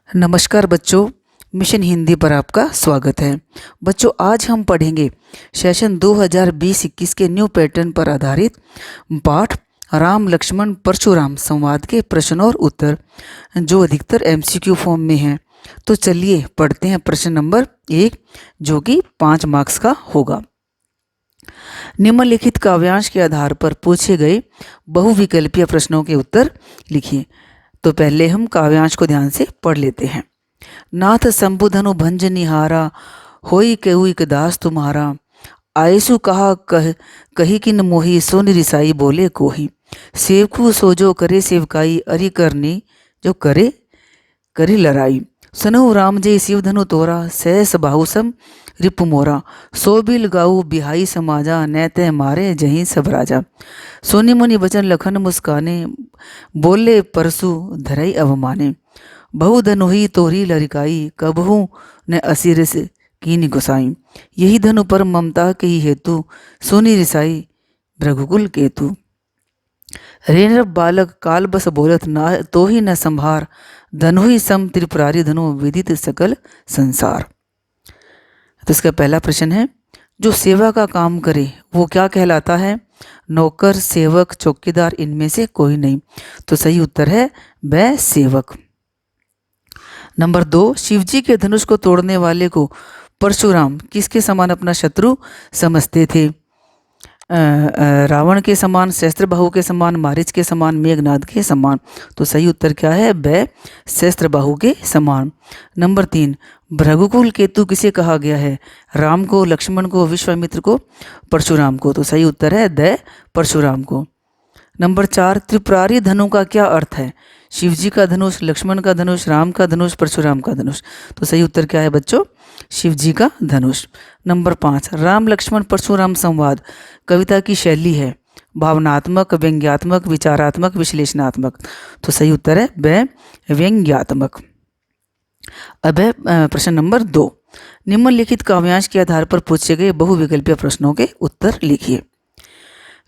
नमस्कार बच्चों, मिशन हिंदी पर आपका स्वागत है। बच्चों, आज हम पढ़ेंगे सेशन 2020-21 के न्यू पैटर्न पर आधारित पाठ राम लक्ष्मण परशुराम संवाद के प्रश्न और उत्तर, जो अधिकतर एमसीक्यू फॉर्म में हैं। तो चलिए पढ़ते हैं प्रश्न नंबर 1, जो कि 5 मार्क्स का होगा। निम्नलिखित काव्यांश के आधार पर पूछे गए बहुविकल्पीय प्रश्नों के उत्तर लिखिए। तो पहले हम काव्यांश को ध्यान से पढ़ लेते हैं। नाथ शंभुधनु भंज निहारा, होई केहू एक दास तुम्हारा। आयसु कहा कही किन मोही, सुन रिसाई बोले कोही। सेवकू सो जो करे सेवकाई, अरि करनी जो करे करी लड़ाई। सनहु राम जय शिवधनु तोरा, सहस बाहुसम रिपु मोरा। सो बिल गाऊ बिहाई समाजा, नैते मारे जहीं सब राजा। सोनी मुनि बचन लखन मुस्काने, बोले परसु धरई अवमाने। बहु धनु ही तोरी लरिकाई, कबहू न असिर से कीनी गुसाई। यही धनु पर ममता के ही हेतु, सोनी रिसाई भृगुकुल केतु। रेणव बालक काल बस बोलत, ना तो ही न संभार। धनु ही सम त्रिपुरारी धनु, विदित सकल संसार। तो इसका पहला प्रश्न है, जो सेवा का काम करे वो क्या कहलाता है? नौकर, सेवक, चौकीदार, इनमें से कोई नहीं। तो सही उत्तर है ब सेवक। नंबर 2, शिवजी के धनुष को तोड़ने वाले को परशुराम किसके समान अपना शत्रु समझते थे? रावण के समान, सहस्त्रबाहु के समान, मारीच के समान, मेघनाद के समान। तो सही उत्तर क्या है? ब सहस्त्रबाहु के समान। नंबर 3, भृगुकुल केतु किसे कहा गया है? राम को, लक्ष्मण को, विश्वामित्र को, परशुराम को। तो सही उत्तर है द परशुराम को। नंबर 4, त्रिपुरारी धनु का क्या अर्थ है? शिवजी का धनुष, लक्ष्मण का धनुष, राम का धनुष, परशुराम का धनुष। तो सही उत्तर क्या है बच्चों? शिवजी का धनुष। नंबर 5, राम लक्ष्मण परशुराम संवाद कविता की शैली है? भावनात्मक, व्यंग्यात्मक, विचारात्मक, विश्लेषणात्मक। तो सही उत्तर है ब व्यंग्यात्मक। अब है प्रश्न नंबर 2, निम्नलिखित काव्यांश के आधार पर पूछे गए बहुविकल्पीय प्रश्नों के उत्तर लिखिए।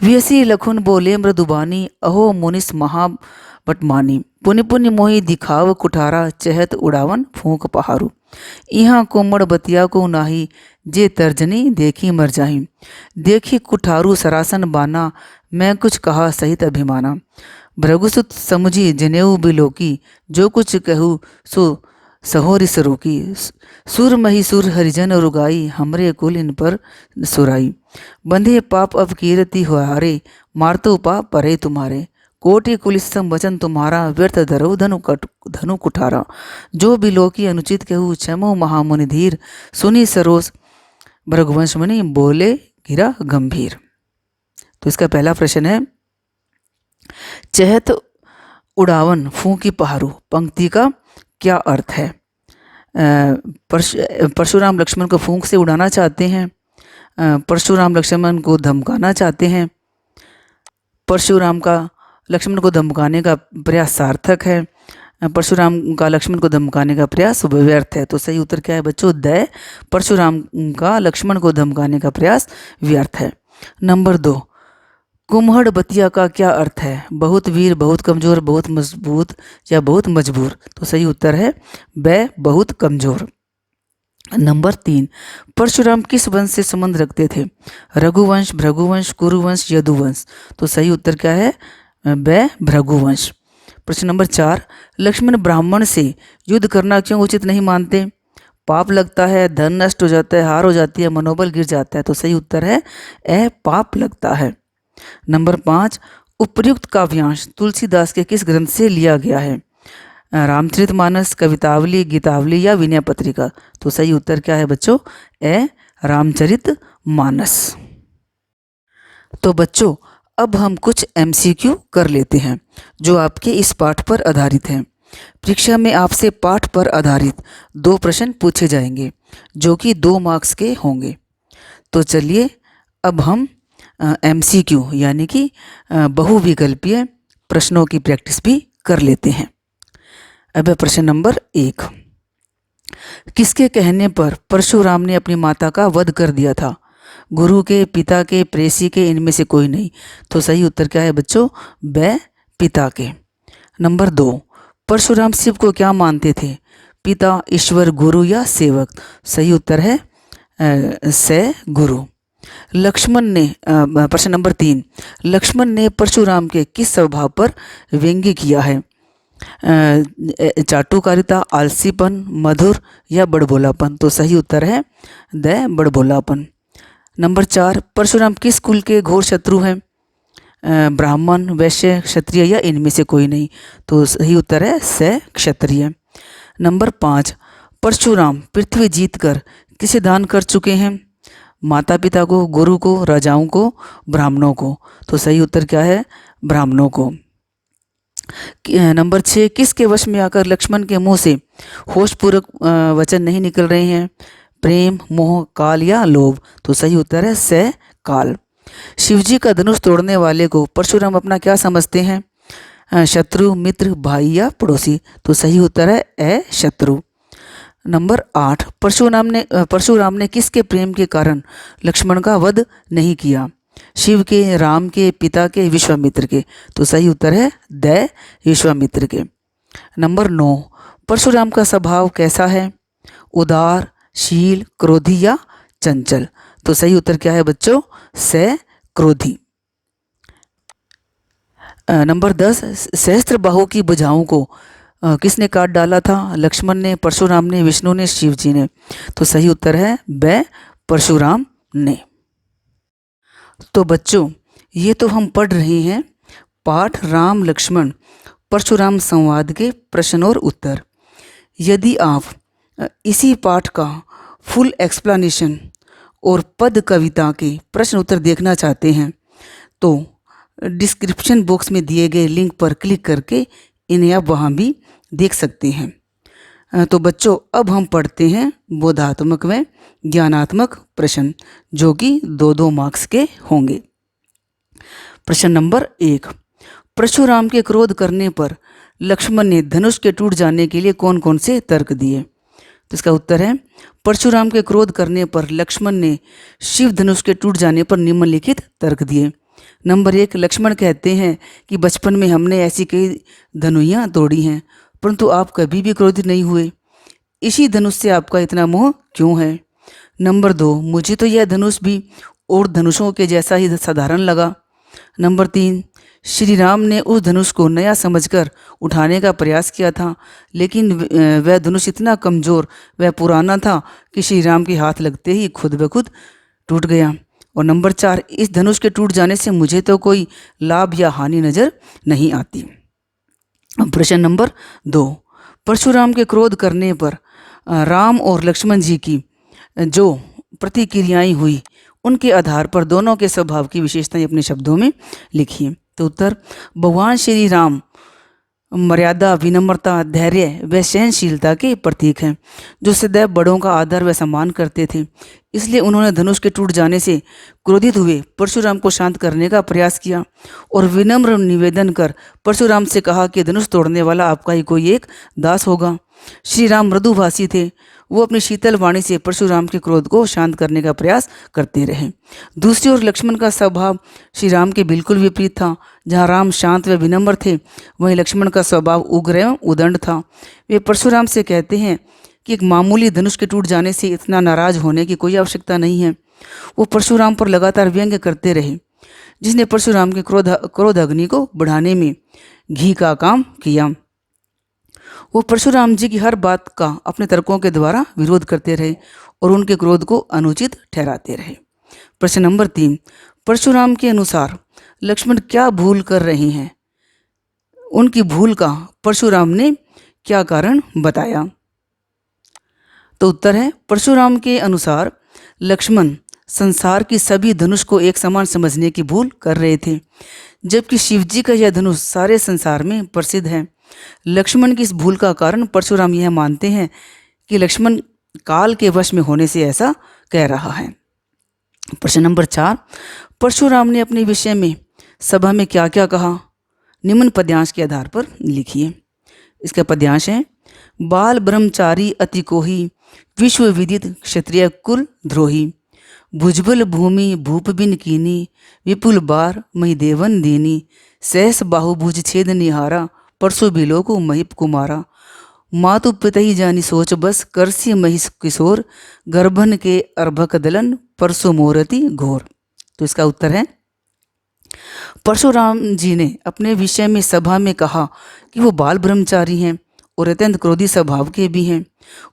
व्यसी लखुन बोले मृदुबानी, अहो मुनिस महाबटमानी। पुनि पुनि मोहि दिखाव कुठारा, चहत उड़ावन फूंक पहारू। यहाँ कोमड़ बतिया को नाही, जे तर्जनी देखी मर जाही। देखी कुठारू सरासन बाना, मैं कुछ कहा सहित अभिमाना। भृगुसुत समुझी जनेऊ बिलोकी, जो कुछ कहू सो सहोरिस रोकी। सुर मही सुर हरिजन रुगाई, हमरे कुल इन पर सुराई। बंधे पाप अब कीरति हारे, मारतो पाप परे तुम्हारे। कोटि कुलिसम वचन तुम्हारा, व्यर्थ धरो धनु कुठारा। जो बिलोकी अनुचित कहू, क्षमो महामुनि धीर। सुनी सरोस भृगुवंश मुनि, बोले गिरा गंभीर। तो इसका पहला प्रश्न है, चहत उड़ावन फूंकी पहारू पंक्ति का क्या अर्थ है? परशुराम लक्ष्मण को फूंक से उड़ाना चाहते हैं, परशुराम लक्ष्मण को धमकाना चाहते हैं, परशुराम का लक्ष्मण को धमकाने का प्रयास सार्थक है, परशुराम का लक्ष्मण को धमकाने का प्रयास व्यर्थ है। तो सही उत्तर क्या है बच्चों? द परशुराम का लक्ष्मण को धमकाने का प्रयास व्यर्थ है। नंबर 2, कुम्हड़ बतिया का क्या अर्थ है? बहुत वीर, बहुत कमजोर, बहुत मजबूत या बहुत मजबूर। तो सही उत्तर है ब बहुत कमजोर। नंबर 3, परशुराम किस वंश से संबंध रखते थे? रघुवंश, भृगुवंश, कुरुवंश, यदुवंश। तो सही उत्तर क्या है? ब भृगुवंश। प्रश्न नंबर 4, लक्ष्मण ब्राह्मण से युद्ध करना क्यों उचित नहीं मानते? पाप लगता है, धन नष्ट हो जाता है, हार हो जाती है, मनोबल गिर जाता है। तो सही उत्तर है पाप लगता है। नंबर 5, उपर्युक्त काव्यांश तुलसीदास के किस ग्रंथ से लिया गया है? रामचरितमानस, कवितावली, गीतावली या विनय पत्रिका। तो सही उत्तर क्या है बच्चों? रामचरितमानस। तो बच्चों, अब हम कुछ एमसीक्यू कर लेते हैं जो आपके इस पाठ पर आधारित हैं। परीक्षा में आपसे पाठ पर आधारित 2 प्रश्न पूछे जाएंगे जो कि 2 मार्क्स के होंगे। तो चलिए अब हम एमसीक्यू यानी कि बहुविकल्पीय प्रश्नों की प्रैक्टिस भी कर लेते हैं। अब प्रश्न नंबर 1, किसके कहने पर परशुराम ने अपनी माता का वध कर दिया था? गुरु के, पिता के, प्रेसी के, इनमें से कोई नहीं। तो सही उत्तर क्या है बच्चों? ब पिता के। नंबर 2, परशुराम शिव को क्या मानते थे? पिता, ईश्वर, गुरु या सेवक? सही उत्तर है से गुरु। लक्ष्मण ने प्रश्न नंबर 3, लक्ष्मण ने परशुराम के किस स्वभाव पर व्यंग्य किया है? चाटुकारिता, आलसीपन, मधुर या बड़बोलापन? तो सही उत्तर है द बड़बोलापन। नंबर 4, परशुराम किस कुल के घोर शत्रु हैं? ब्राह्मण, वैश्य, क्षत्रिय या इनमें से कोई नहीं? तो सही उत्तर है से क्षत्रिय। नंबर 5, परशुराम पृथ्वी जीतकर किसे दान कर चुके हैं? माता पिता को, गुरु को, राजाओं को, ब्राह्मणों को? तो सही उत्तर क्या है? ब्राह्मणों को। नंबर 6, किसके वश में आकर लक्ष्मण के मुंह से होशपूर्वक वचन नहीं निकल रहे हैं? प्रेम, मोह, काल या लोभ? तो सही उत्तर है से काल। शिवजी का धनुष तोड़ने वाले को परशुराम अपना क्या समझते हैं? शत्रु, मित्र, भाई या पड़ोसी? तो सही उत्तर है ए शत्रु। नंबर 8, परशुराम ने किसके प्रेम के कारण लक्ष्मण का वध नहीं किया? शिव के, राम के, पिता के, विश्वामित्र के? तो सही उत्तर है द विश्वामित्र के। नंबर 9, परशुराम का स्वभाव कैसा है? उदार, शील, क्रोधी या चंचल? तो सही उत्तर क्या है बच्चों? से क्रोधी। नंबर 10, सहस्त्र बाहु की भुजाओं को किसने काट डाला था? लक्ष्मण ने, परशुराम ने, विष्णु ने, शिव जी ने? तो सही उत्तर है ब परशुराम ने। तो बच्चों ये तो हम पढ़ रहे हैं पाठ राम लक्ष्मण परशुराम संवाद के प्रश्न और उत्तर। यदि आप इसी पाठ का फुल एक्सप्लेनेशन और पद कविता के प्रश्न उत्तर देखना चाहते हैं तो डिस्क्रिप्शन बॉक्स में दिए गए लिंक पर क्लिक करके इन्हें आप वहाँ भी देख सकते हैं। तो बच्चों अब हम पढ़ते हैं बोधात्मक व ज्ञानात्मक प्रश्न जो कि 2-2 मार्क्स के होंगे। प्रश्न नंबर 1, परशुराम के क्रोध करने पर लक्ष्मण ने धनुष के टूट जाने के लिए कौन कौन से तर्क दिए? तो इसका उत्तर है परशुराम के क्रोध करने पर लक्ष्मण ने शिव धनुष के टूट जाने पर निम्नलिखित तर्क दिए। नंबर 1, लक्ष्मण कहते हैं कि बचपन में हमने ऐसी कई धनुइयाँ तोड़ी हैं परंतु आप कभी भी क्रोधित नहीं हुए, इसी धनुष से आपका इतना मोह क्यों है? नंबर 2, मुझे तो यह धनुष भी और धनुषों के जैसा ही साधारण लगा। नंबर 3, श्री राम ने उस धनुष को नया समझकर उठाने का प्रयास किया था लेकिन वह धनुष इतना कमज़ोर व पुराना था कि श्री राम के हाथ लगते ही खुद ब खुद टूट गया। और नंबर 4, इस धनुष के टूट जाने से मुझे तो कोई लाभ या हानि नज़र नहीं आती। प्रश्न नंबर 2, परशुराम के क्रोध करने पर राम और लक्ष्मण जी की जो प्रतिक्रियाएं हुई उनके आधार पर दोनों के स्वभाव की विशेषताएं अपने शब्दों में लिखिए। तो उत्तर, भगवान श्री राम मर्यादा, विनम्रता, धैर्य व सहनशीलता के प्रतीक हैं जो सदैव बड़ों का आदर व सम्मान करते थे। इसलिए उन्होंने धनुष के टूट जाने से क्रोधित हुए परशुराम को शांत करने का प्रयास किया और विनम्र निवेदन कर परशुराम से कहा कि धनुष तोड़ने वाला आपका ही कोई एक दास होगा। श्री राम मृदुभाषी थे, वो अपनी शीतल वाणी से परशुराम के क्रोध को शांत करने का प्रयास करते रहे। दूसरी ओर लक्ष्मण का स्वभाव श्री राम के बिल्कुल विपरीत था। जहाँ राम शांत व विनम्र थे वहीं लक्ष्मण का स्वभाव उग्र एवं उदंड था। वे परशुराम से कहते हैं कि एक मामूली धनुष के टूट जाने से इतना नाराज होने की कोई आवश्यकता नहीं है। वो परशुराम पर लगातार व्यंग्य करते रहे जिसने परशुराम के क्रोध अग्नि को बढ़ाने में घी का काम किया। वो परशुराम जी की हर बात का अपने तर्कों के द्वारा विरोध करते रहे और उनके क्रोध को अनुचित ठहराते रहे। प्रश्न नंबर 3, परशुराम के अनुसार लक्ष्मण क्या भूल कर रहे हैं? उनकी भूल का परशुराम ने क्या कारण बताया? तो उत्तर है, परशुराम के अनुसार लक्ष्मण संसार की सभी धनुष को एक समान समझने की भूल कर रहे थे जबकि शिवजी का यह धनुष सारे संसार में प्रसिद्ध है। लक्ष्मण की इस भूल का कारण परशुराम यह मानते हैं कि लक्ष्मण काल के वश में होने से ऐसा कह रहा है। प्रश्न नंबर 4, परशुराम ने अपने विषय में सभा में क्या क्या कहा? निम्न पद्यांश के आधार पर लिखिए। इसका पद्यांश है, बाल ब्रह्मचारी अति कोही, विश्व विदित क्षत्रिय कुल द्रोही, भुजबल भूमि भूप बिन कीनी, विपुल बार मही देवन दीनी, सहस बाहुभुज छेद निहारा, परसु बिलो को महिप कुमारा, मातु पिता ही जानी सोच बस, करसी महिष किशोर, गर्भन के अर्भक दलन, परसु मोरति घोर। तो इसका उत्तर है, परशुराम जी ने अपने विषय में सभा में कहा कि वो बाल ब्रह्मचारी हैं और अत्यंत क्रोधी स्वभाव के भी हैं।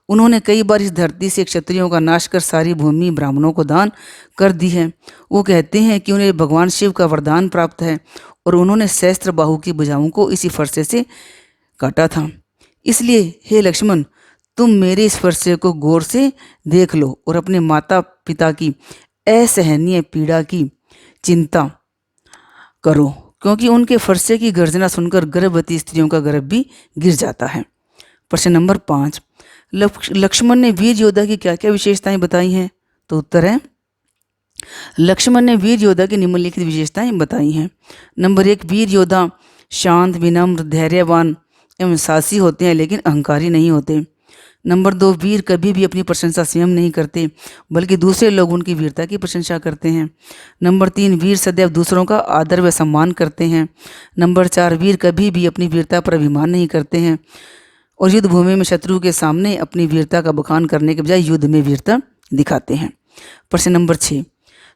उन्होंने कई बार इस धरती से क्षत्रियों का नाश कर सारी भूमि ब्राह्मणों को दान कर दी है। वो कहते हैं कि उन्हें भगवान शिव का वरदान प्राप्त है और उन्होंने सहस्त्र बाहु की भुजाओं को इसी फरसे से काटा था। इसलिए हे लक्ष्मण, तुम मेरे इस फरसे को गौर से देख लो और अपने माता पिता की असहनीय पीड़ा की चिंता करो, क्योंकि उनके फरसे की गर्जना सुनकर गर्भवती स्त्रियों का गर्भ भी गिर जाता है। प्रश्न नंबर 5, लक्ष्मण ने वीर योद्धा की क्या क्या विशेषताएं बताई हैं? तो उत्तर है, लक्ष्मण ने वीर योद्धा की निम्नलिखित विशेषताएं बताई हैं। नंबर 1, वीर योद्धा शांत, विनम्र, धैर्यवान एवं साहसी होते हैं, लेकिन अहंकारी नहीं होते। नंबर 2, वीर कभी भी अपनी प्रशंसा स्वयं नहीं करते, बल्कि दूसरे लोग उनकी वीरता की प्रशंसा करते हैं। नंबर 3, वीर सदैव दूसरों का आदर व सम्मान करते हैं। नंबर 4, वीर कभी भी अपनी वीरता पर अभिमान नहीं करते हैं और युद्ध भूमि में शत्रु के सामने अपनी वीरता का बखान करने के बजाय युद्ध में वीरता दिखाते हैं। प्रश्न नंबर 6,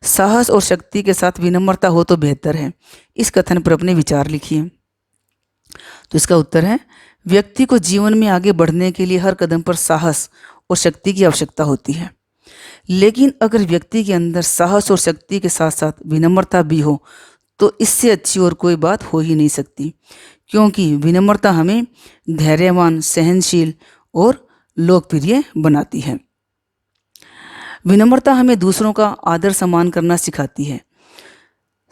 साहस और शक्ति के साथ विनम्रता हो तो बेहतर है। इस कथन पर अपने विचार लिखिए। तो इसका उत्तर है, व्यक्ति को जीवन में आगे बढ़ने के लिए हर कदम पर साहस और शक्ति की आवश्यकता होती है, लेकिन अगर व्यक्ति के अंदर साहस और शक्ति के साथ साथ विनम्रता भी हो तो इससे अच्छी और कोई बात हो ही नहीं सकती, क्योंकि विनम्रता हमें धैर्यवान, सहनशील और लोकप्रिय बनाती है। विनम्रता हमें दूसरों का आदर सम्मान करना सिखाती है।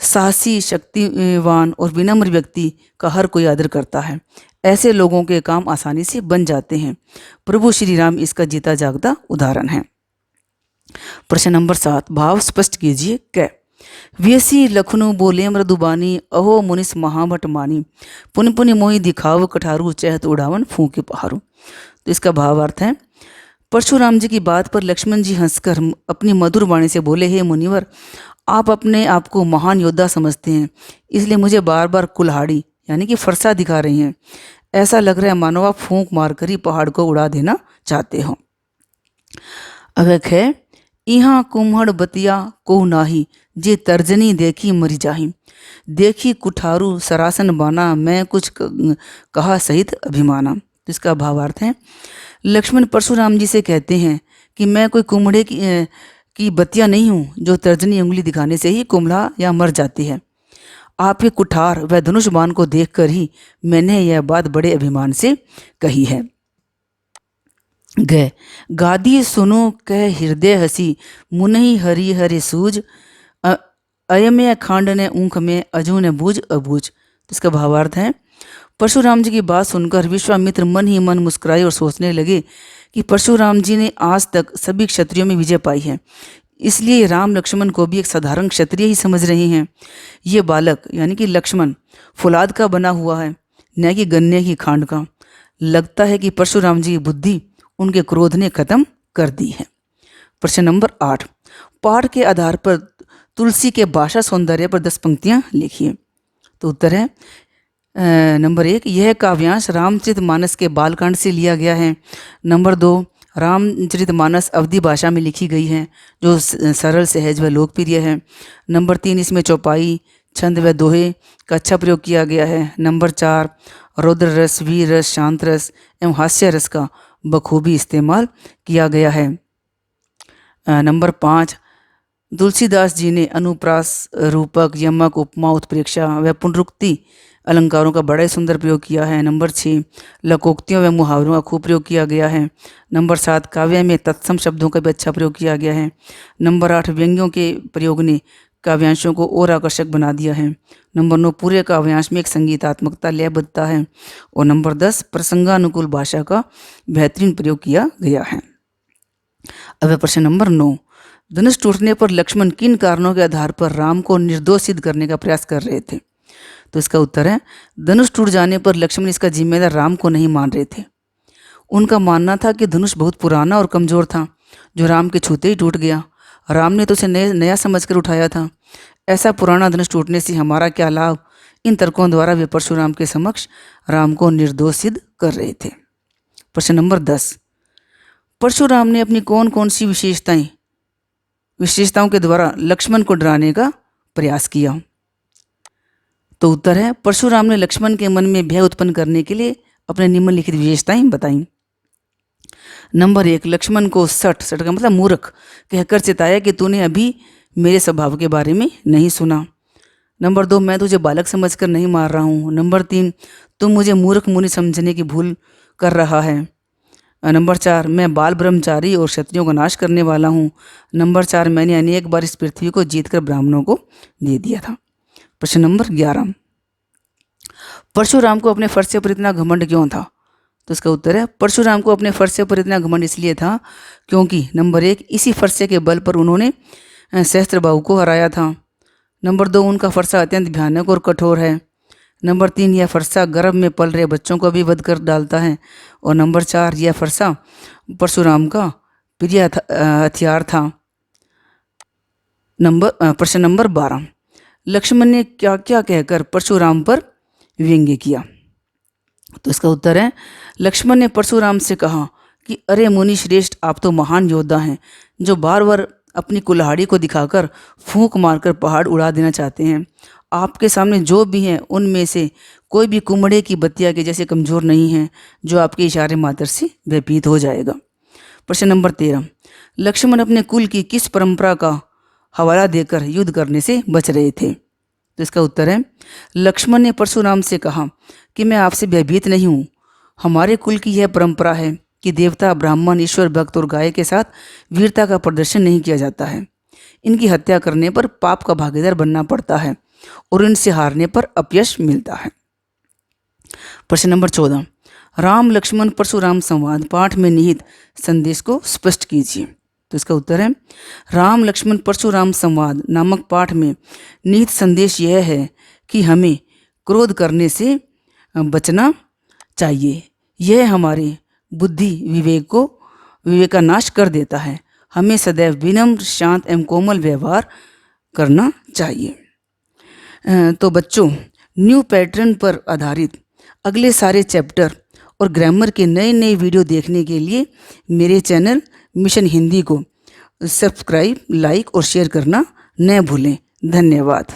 साहसी, शक्तिवान और विनम्र व्यक्ति का हर कोई आदर करता है। ऐसे लोगों के काम आसानी से बन जाते हैं। प्रभु श्री राम इसका जीता जागता उदाहरण है। प्रश्न नंबर 7, भाव स्पष्ट कीजिए। कै वेसी लखनऊ बोले मृदुबानी, अहो मुनिस महाभट मानी, पुन पुनि मोहि दिखाव कठारू, चहत उड़ावन फूके पहारू। तो इसका भावार्थ है, परशुराम जी की बात पर लक्ष्मण जी हंसकर अपनी मधुर वाणी से बोले, हे मुनिवर, आप अपने आप को महान योद्धा समझते हैं, इसलिए मुझे बार बार कुल्हाड़ी यानी कि फरसा दिखा रही हैं। ऐसा लग रहा है मानो आप फूंक मारकर ही पहाड़ को उड़ा देना चाहते हो। अवक है, इहाँ कुम्हड़ बतिया को नाही, जे तर्जनी देखी मरी जाही, देखी कुठारू सरासन बाना, मैं कुछ कहा सहित अभिमाना। तो इसका भावार्थ है, लक्ष्मण परशुराम जी से कहते हैं कि मैं कोई कुम्हड़े की बतिया नहीं हूँ जो तर्जनी उंगली दिखाने से ही कुम्हड़ा या मर जाती है। आपके कुठार व धनुष बाण को देखकर ही मैंने यह बात बड़े अभिमान से कही है। गए गादी सुनो कह हृदय हसी, मुनहि हरि हरि सूझ, अयमय खांड ने ऊँख में, अजू ने बूझ अबूझ। तो इसका भावार्थ है, परशुराम जी की बात सुनकर विश्वामित्र मन ही मन मुस्कुराए और सोचने लगे कि परशुराम जी ने आज तक सभी क्षत्रियों में विजय पाई है, इसलिए राम लक्ष्मण को भी एक साधारण क्षत्रिय ही समझ रहे हैं। ये बालक यानी कि लक्ष्मण फौलाद का बना हुआ है, न कि गन्ने की खांड का। लगता है कि परशुराम जी की बुद्धि उनके क्रोध ने खत्म कर दी है। प्रश्न नंबर 8, पाठ के आधार पर तुलसी के भाषा सौंदर्य पर 10 पंक्तियां लिखिए। तो उत्तर है, नंबर 1, यह काव्यांश रामचरितमानस के बालकांड से लिया गया है। नंबर 2, रामचरितमानस अवधी भाषा में लिखी गई है जो सरल, सहज व लोकप्रिय है। नंबर 3, इसमें चौपाई, छंद व दोहे का अच्छा प्रयोग किया गया है। नंबर 4, रौद्र रस, वीर रस, शांत रस एवं हास्य रस का बखूबी इस्तेमाल किया गया है। नंबर 5, तुलसीदास जी ने अनुप्रास, रूपक, यमक, उपमा, उत्प्रेक्षा व पुनरुक्ति अलंकारों का बड़ा ही सुंदर प्रयोग किया है। नंबर 6, लकोक्तियों व मुहावरों का खूब प्रयोग किया गया है। नंबर 7, काव्य में तत्सम शब्दों का भी अच्छा प्रयोग किया गया है। नंबर 8, व्यंग्यों के प्रयोग ने काव्यांशों को और आकर्षक बना दिया है। नंबर 9, पूरे काव्यांश में एक संगीतात्मकता, लयबद्धता है। और नंबर 10, प्रसंगानुकूल भाषा का बेहतरीन प्रयोग किया गया है। अब प्रश्न नंबर 9, धनुष टूटने पर लक्ष्मण किन कारणों के आधार पर राम को निर्दोष सिद्ध करने का प्रयास कर रहे थे? तो इसका उत्तर है, धनुष टूट जाने पर लक्ष्मण इसका जिम्मेदार राम को नहीं मान रहे थे। उनका मानना था कि धनुष बहुत पुराना और कमजोर था, जो राम के छूते ही टूट गया। राम ने तो उसे नया समझकर उठाया था। ऐसा पुराना धनुष टूटने से हमारा क्या लाभ? इन तर्कों द्वारा वे परशुराम के समक्ष राम को निर्दोष सिद्ध कर रहे थे। प्रश्न नंबर 10, परशुराम ने अपनी कौन कौन सी विशेषताओं के द्वारा लक्ष्मण को डराने का प्रयास किया? तो उत्तर है, परशुराम ने लक्ष्मण के मन में भय उत्पन्न करने के लिए अपने निम्नलिखित विशेषताएं बताई। नंबर 1, लक्ष्मण को सठ का मतलब मूर्ख कहकर चिताया कि तूने अभी मेरे स्वभाव के बारे में नहीं सुना। नंबर 2, मैं तुझे बालक समझकर नहीं मार रहा हूँ। नंबर 3, तुम मुझे मूर्ख मुनि समझने की भूल कर रहा है। नंबर 4, मैं बाल ब्रह्मचारी और क्षत्रियों का नाश करने वाला हूँ। नंबर 4, मैंने अनेक बार इस पृथ्वी को जीतकर ब्राह्मणों को दे दिया था। प्रश्न नंबर 11, परशुराम को अपने फरसे पर इतना घमंड क्यों था? तो इसका उत्तर है, परशुराम को अपने फरसे पर इतना घमंड इसलिए था क्योंकि नंबर 1, इसी फरसे के बल पर उन्होंने सहस्त्रबाहु को हराया था। नंबर 2, उनका फरसा अत्यंत भयानक और कठोर है। नंबर 3, यह फरसा गर्भ में पल रहे बच्चों को भी वध कर डालता है। और नंबर 4, यह फरसा परशुराम का प्रिय हथियार था। प्रश्न नंबर 12, लक्ष्मण ने क्या क्या कहकर परशुराम पर व्यंग्य किया? तो इसका उत्तर है, लक्ष्मण ने परशुराम से कहा कि अरे मुनि श्रेष्ठ, आप तो महान योद्धा हैं जो बार बार अपनी कुल्हाड़ी को दिखाकर फूंक मारकर पहाड़ उड़ा देना चाहते हैं। आपके सामने जो भी हैं उनमें से कोई भी कुम्हड़े की बत्तियाँ के जैसे कमज़ोर नहीं है जो आपके इशारे मात्र से व्यतीत हो जाएगा। प्रश्न नंबर 13, लक्ष्मण अपने कुल की किस परंपरा का हवाला देकर युद्ध करने से बच रहे थे? तो इसका उत्तर है, लक्ष्मण ने परशुराम से कहा कि मैं आपसे भयभीत नहीं हूँ। हमारे कुल की यह परंपरा है कि देवता, ब्राह्मण, ईश्वर भक्त और गाय के साथ वीरता का प्रदर्शन नहीं किया जाता है। इनकी हत्या करने पर पाप का भागीदार बनना पड़ता है और इनसे हारने पर अपयश मिलता है। प्रश्न नंबर 14, राम लक्ष्मण परशुराम संवाद पाठ में निहित संदेश को स्पष्ट कीजिए। तो इसका उत्तर है, राम लक्ष्मण परशुराम संवाद नामक पाठ में निहित संदेश यह है कि हमें क्रोध करने से बचना चाहिए। यह हमारे बुद्धि विवेक का नाश कर देता है। हमें सदैव विनम्र, शांत एवं कोमल व्यवहार करना चाहिए। तो बच्चों, न्यू पैटर्न पर आधारित अगले सारे चैप्टर और ग्रामर के नए नए वीडियो देखने के लिए मेरे चैनल मिशन हिंदी को सब्सक्राइब, लाइक और शेयर करना न भूलें। धन्यवाद।